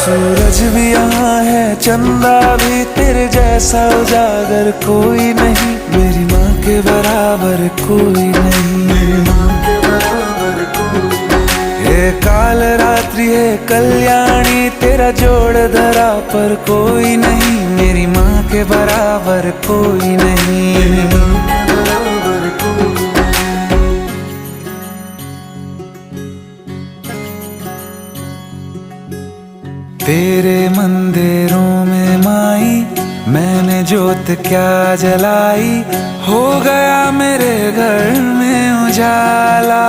सूरज भी यहाँ है, चंदा भी, तेरे जैसा उजागर कोई नहीं, मेरी माँ के बराबर कोई नहीं, मेरी माँ के बराबर कोई नहीं। ये काल रात्रि है कल्याणी, तेरा जोड़ धरा पर कोई नहीं, मेरी माँ के बराबर कोई नहीं, मेरी माँ के बराबर कोई नहीं। तेरे मंदिरों में माई मैंने जोत क्या जलाई, हो गया मेरे घर में उजाला।